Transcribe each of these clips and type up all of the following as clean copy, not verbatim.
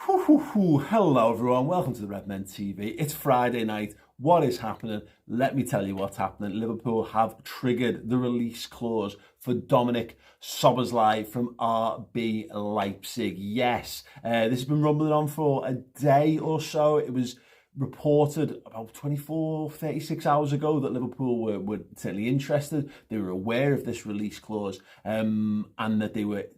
Hello everyone, welcome to the Redmen TV. It's Friday night. What is happening? Let me tell you what's happening. Liverpool have triggered the release clause for Dominik Szoboszlai from RB Leipzig. Yes, this has been rumbling on for a day or so. It was reported about 36 hours ago that Liverpool were certainly interested. They were aware of this release clause and that they were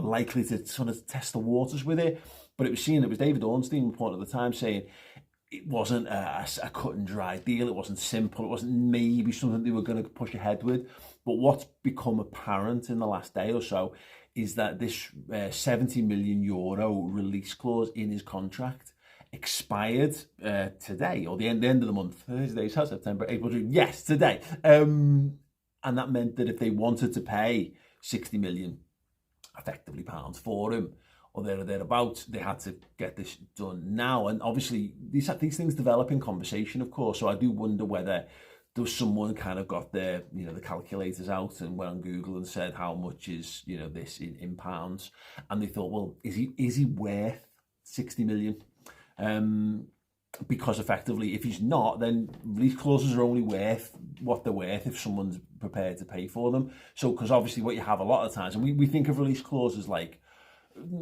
likely to sort of test the waters with it. But it was David Ornstein reporting at the time saying it wasn't a cut and dry deal. It wasn't simple. It wasn't maybe something they were going to push ahead with. But what's become apparent in the last day or so is that this €70 million release clause in his contract expired today, or the end of the month. Today's September, April, June. Yes, today. And that meant that if they wanted to pay 60 million, effectively pounds, for him, or thereabouts, they had to get this done now. And obviously, these things develop in conversation, of course. So I do wonder whether there was someone kind of got the calculators out and went on Google and said how much is this in pounds, and they thought, well, is he worth 60 million? Because effectively, if he's not, then release clauses are only worth what they're worth if someone's prepared to pay for them. So, because obviously what you have a lot of times, and we think of release clauses like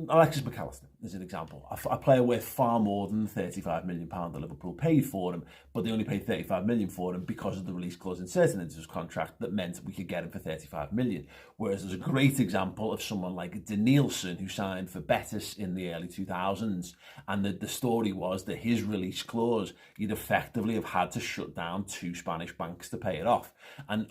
Alexis McAllister is an example. A player worth far more than the £35 million that Liverpool paid for him, but they only paid 35 million for him because of the release clause inserted into his contract that meant we could get him for 35 million. Whereas there's a great example of someone like Danielson, who signed for Betis in the early 2000s, and the story was that his release clause, he'd effectively have had to shut down 2 Spanish banks to pay it off. And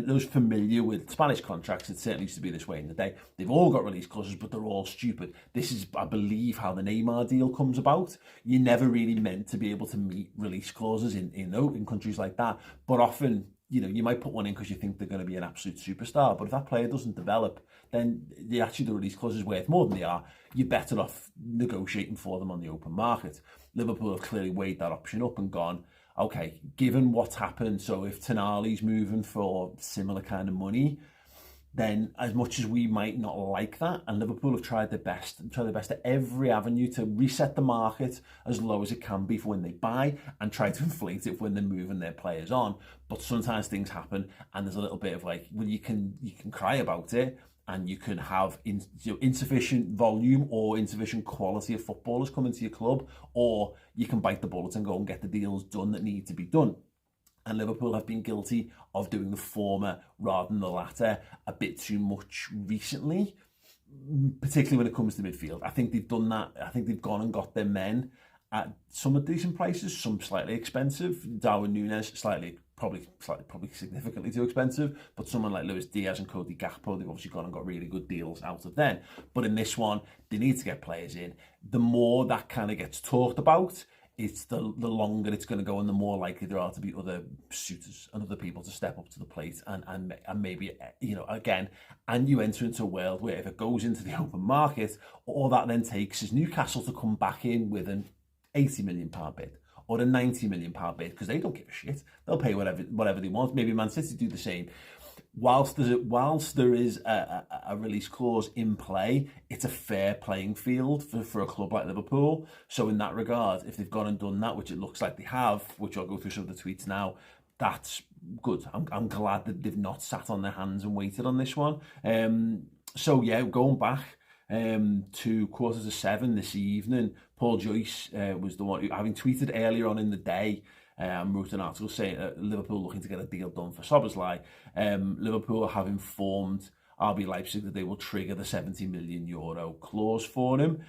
those familiar with Spanish contracts, it certainly used to be this way in the day. They've all got release clauses, but they're all stupid. This is, I believe, how the Neymar deal comes about. You're never really meant to be able to meet release clauses in countries like that. But often, you might put one in because you think they're going to be an absolute superstar. But if that player doesn't develop, then the release clause is worth more than they are. You're better off negotiating for them on the open market. Liverpool have clearly weighed that option up and gone, okay, given what's happened, so if Tonali's moving for similar kind of money, then as much as we might not like that, and Liverpool have tried their best at every avenue to reset the market as low as it can be for when they buy and try to inflate it when they're moving their players on. But sometimes things happen and there's a little bit of like, well, you can cry about it and you can have insufficient volume or insufficient quality of footballers coming to your club, or you can bite the bullet and go and get the deals done that need to be done. And Liverpool have been guilty of doing the former rather than the latter a bit too much recently, particularly when it comes to midfield. I think they've done that. I think they've gone and got their men at some decent prices, some slightly expensive. Darwin Núñez probably significantly too expensive, but someone like Luis Diaz and Cody Gakpo, they've obviously gone and got really good deals out of them. But in this one, they need to get players in. The more that kind of gets talked about, it's the longer it's going to go, and the more likely there are to be other suitors and other people to step up to the plate and maybe, again, and you enter into a world where if it goes into the open market, all that then takes is Newcastle to come back in with an £80 million bid or a £90 million bid, because they don't give a shit. They'll pay whatever they want. Maybe Man City do the same. Whilst there is a release clause in play, it's a fair playing field for a club like Liverpool. So in that regard, if they've gone and done that, which it looks like they have, which I'll go through some of the tweets now, that's good. I'm glad that they've not sat on their hands and waited on this one. So yeah, going back to 7:15 this evening, Paul Joyce was the one who, having tweeted earlier on in the day, wrote an article saying Liverpool looking to get a deal done for Szoboszlai. Liverpool have informed RB Leipzig that they will trigger the €70 million clause for him.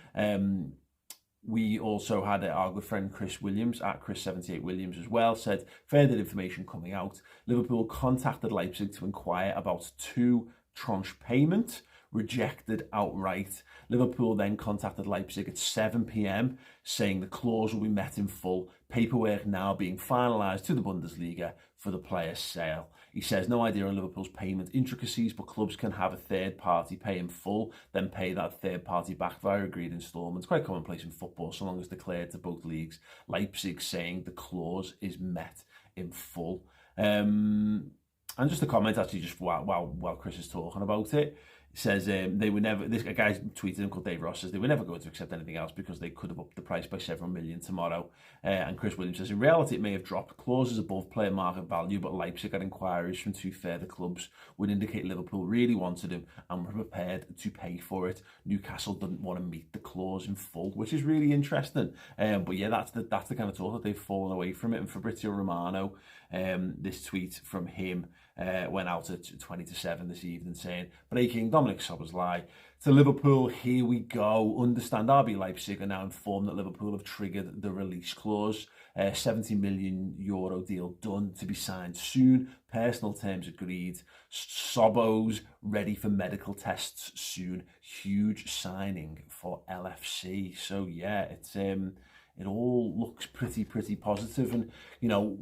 We also had our good friend Chris Williams, at Chris78Williams as well, said further information coming out. Liverpool contacted Leipzig to inquire about 2 tranche payment, rejected outright. Liverpool then contacted Leipzig at 7 p.m, saying the clause will be met in full. Paperwork now being finalised to the Bundesliga for the player's sale. He says no idea on Liverpool's payment intricacies, but clubs can have a third party pay in full, then pay that third party back via agreed instalments. Quite commonplace in football, so long as declared to both leagues. Leipzig saying the clause is met in full. And just a comment actually, just while Chris is talking about it, says they were never, this guy tweeted him called Dave Ross, says they were never going to accept anything else because they could have upped the price by several million tomorrow. And Chris Williams says, in reality, it may have dropped clauses above player market value, but Leipzig had inquiries from 2 further clubs would indicate Liverpool really wanted him and were prepared to pay for it. Newcastle didn't want to meet the clause in full, which is really interesting. But yeah, that's the kind of talk that they've fallen away from it. And Fabrizio Romano, this tweet from him, went out at 20 to 7 this evening saying, breaking, Dominik Szoboszlai to Liverpool, here we go. Understand RB Leipzig are now informed that Liverpool have triggered the release clause. €70 million deal done to be signed soon. Personal terms agreed. Sobos ready for medical tests soon. Huge signing for LFC. So yeah, it's it all looks pretty positive. And you know,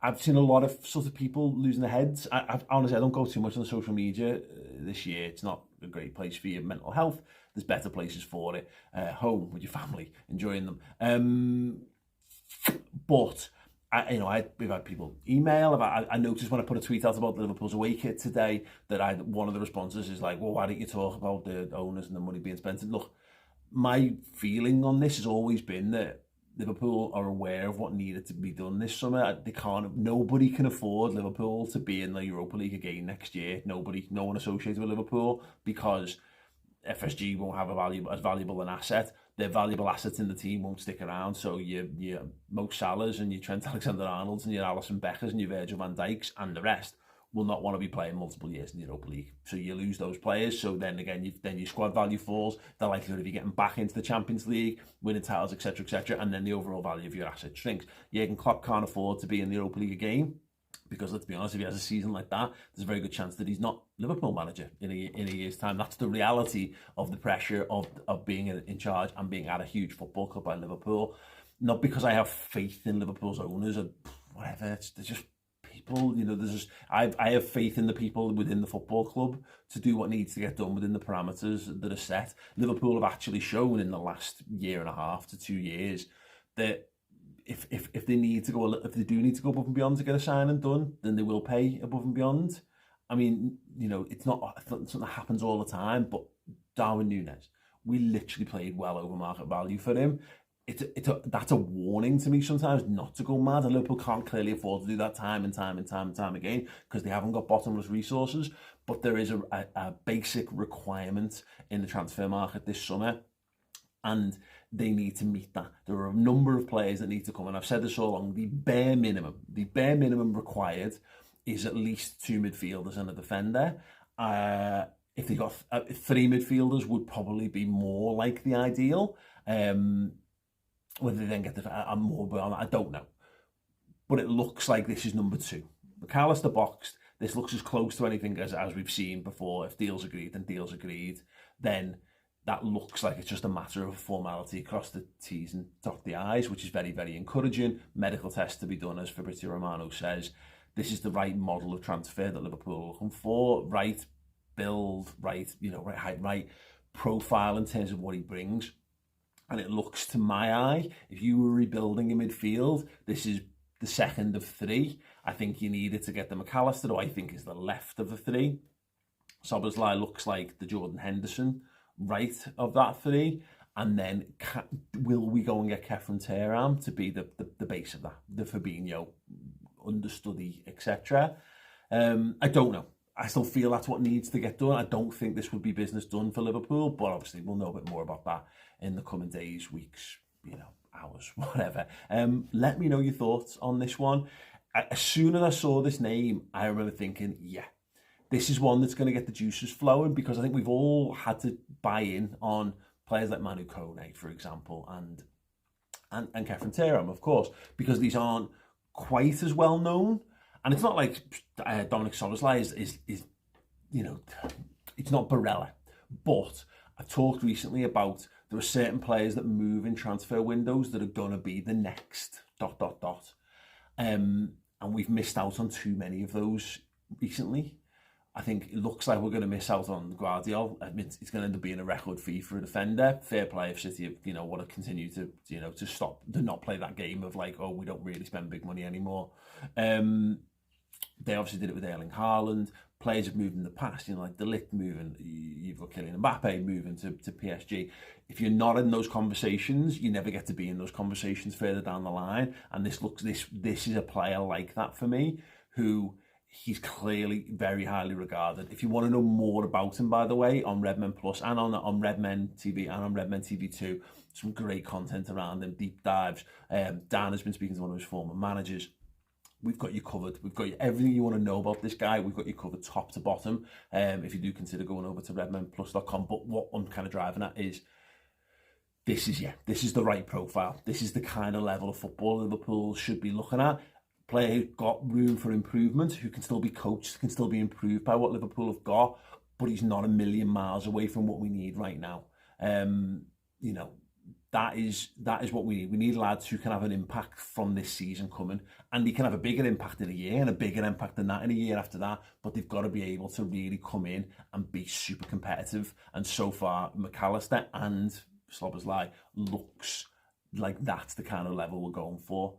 I've seen a lot of sort of people losing their heads. Honestly, I don't go too much on social media this year. It's not a great place for your mental health. There's better places for it. Home with your family, enjoying them. But we've had people email. I noticed when I put a tweet out about Liverpool's away kit today that one of the responses is like, well, why don't you talk about the owners and the money being spent? And look, my feeling on this has always been that Liverpool are aware of what needed to be done this summer. Nobody can afford Liverpool to be in the Europa League again next year. No one associated with Liverpool, because FSG won't have as valuable an asset. Their valuable assets in the team won't stick around. So your Mo Salahs and your Trent Alexander-Arnolds and your Alisson Beckers and your Virgil van Dijks and the rest will not want to be playing multiple years in the Europa League. So you lose those players. So then again, your squad value falls. The likelihood of you getting back into the Champions League, winning titles, etc., and then the overall value of your asset shrinks. Jurgen Klopp can't afford to be in the Europa League again, because let's be honest, if he has a season like that, there's a very good chance that he's not Liverpool manager in a year's time. That's the reality of the pressure of being in charge and being at a huge football club like Liverpool. Not because I have faith in Liverpool's owners or whatever. They're just people, I have faith in the people within the football club to do what needs to get done within the parameters that are set. Liverpool have actually shown in the last year and a half to 2 years that if they do need to go above and beyond to get a signing done, then they will pay above and beyond. I mean, it's not something that happens all the time, but Darwin Núñez, we literally played well over market value for him. That's a warning to me sometimes not to go mad, and Liverpool can't clearly afford to do that time and time again because they haven't got bottomless resources. But there is a basic requirement in the transfer market this summer, and they need to meet that. There are a number of players that need to come, and I've said this all along, the bare minimum required is at least 2 midfielders and a defender. If they got 3 midfielders would probably be more like the ideal. Whether they then get more beyond that, I don't know. But it looks like this is number 2. McAllister boxed. This looks as close to anything as we've seen before. If deals agreed, then deals agreed. Then that looks like it's just a matter of formality, cross the T's and dot the I's, which is very, very encouraging. Medical tests to be done, as Fabrizio Romano says. This is the right model of transfer that Liverpool are looking for. Right build, right height, right profile in terms of what he brings. And it looks, to my eye, if you were rebuilding a midfield, this is the second of 3. I think you needed to get the McAllister, who I think is the left of the 3. Szoboszlai looks like the Jordan Henderson right of that 3. And then will we go and get Kefren Turam to be the base of that, the Fabinho understudy, etc.? I don't know. I still feel that's what needs to get done. I don't think this would be business done for Liverpool, but obviously we'll know a bit more about that in the coming days, weeks, hours, whatever. Let me know your thoughts on this one. As soon as I saw this name, I remember thinking, yeah, this is one that's going to get the juices flowing, because I think we've all had to buy in on players like Manu Kone, for example, and Kefren Turam, of course, because these aren't quite as well known. And it's not like Dominik Szoboszlai is it's not Barella. But I talked recently about there are certain players that move in transfer windows that are going to be the next ... And we've missed out on too many of those recently. I think it looks like we're going to miss out on Guardiola. I mean, it's going to end up being a record fee for a defender. Fair play if City, want to continue to, to not play that game of like, oh, we don't really spend big money anymore. They obviously did it with Erling Haaland, players have moved in the past, like De Ligt moving, you've got Kylian Mbappe moving to PSG. If you're not in those conversations, you never get to be in those conversations further down the line. And this is a player like that for me, who he's clearly very highly regarded. If you want to know more about him, by the way, on Redman Plus and on Redmen TV and on Redmen TV2, some great content around him, deep dives. Dan has been speaking to one of his former managers. We've got you covered. We've got you everything you want to know about this guy. We've got you covered top to bottom. If you do consider going over to redmenplus.com. But what I'm kind of driving at is this is the right profile. This is the kind of level of football Liverpool should be looking at. Player who's got room for improvement, who can still be coached, can still be improved by what Liverpool have got, but he's not a million miles away from what we need right now. That is what we need. We need lads who can have an impact from this season coming, and he can have a bigger impact in a year and a bigger impact than that in a year after that, but they've got to be able to really come in and be super competitive. And so far, McAllister and Szoboszlai looks like that's the kind of level we're going for.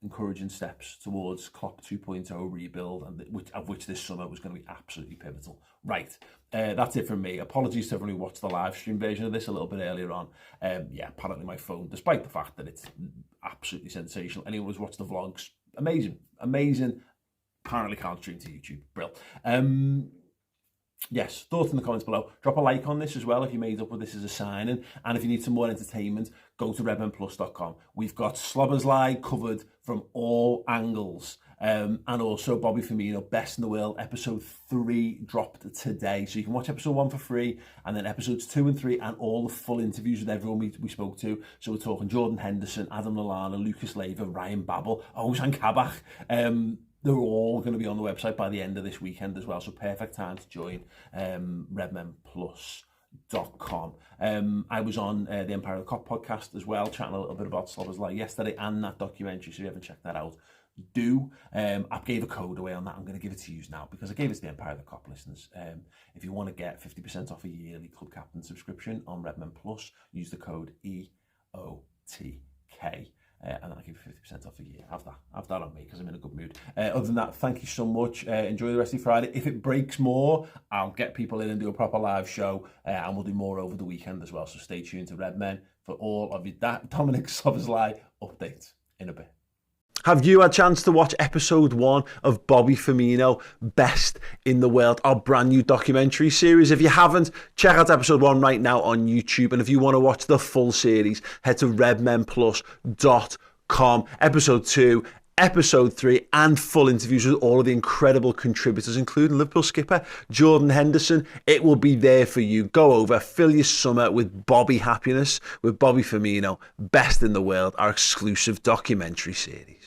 Encouraging steps towards Klopp 2.0 rebuild, and of which this summer was going to be absolutely pivotal. Right, that's it from me. Apologies to everyone who watched the live stream version of this a little bit earlier on. Apparently my phone, despite the fact that it's absolutely sensational, anyone who's watched the vlogs, amazing. Apparently can't stream to YouTube, brilliant. Yes, thoughts in the comments below. Drop a like on this as well if you made up with this as a signing. And if you need some more entertainment, go to redmenplus.com. We've got Szoboszlai covered from all angles. And also Bobby Firmino, Best in the World, episode 3 dropped today. So you can watch episode 1 for free, and then episodes 2 and 3 and all the full interviews with everyone we spoke to. So we're talking Jordan Henderson, Adam Lallana, Lucas Leiva, Ryan Babel, Ozan Kabak. They're all going to be on the website by the end of this weekend as well. So perfect time to join redmenplus.com. I was on the Empire of the Cop podcast as well, chatting a little bit about Szoboszlai yesterday and that documentary. So if you haven't checked that out, do. I gave a code away on that. I'm going to give it to you now because I gave it to the Empire of the Cop listeners. If you want to get 50% off a yearly Club Captain subscription on Redman Plus, use the code EOTK. And then I'll give you 50% off a year. Have that on me because I'm in a good mood. Other than that, thank you so much. Enjoy the rest of your Friday. If it breaks more, I'll get people in and do a proper live show, and we'll do more over the weekend as well. So stay tuned to Redmen for all of your Dominik Szoboszlai updates in a bit. Have you had a chance to watch episode 1 of Bobby Firmino, Best in the World, our brand new documentary series? If you haven't, check out episode 1 right now on YouTube. And if you want to watch the full series, head to redmenplus.com. Episode 2, episode 3, and full interviews with all of the incredible contributors, including Liverpool skipper Jordan Henderson. It will be there for you. Go over, fill your summer with Bobby happiness with Bobby Firmino, Best in the World, our exclusive documentary series.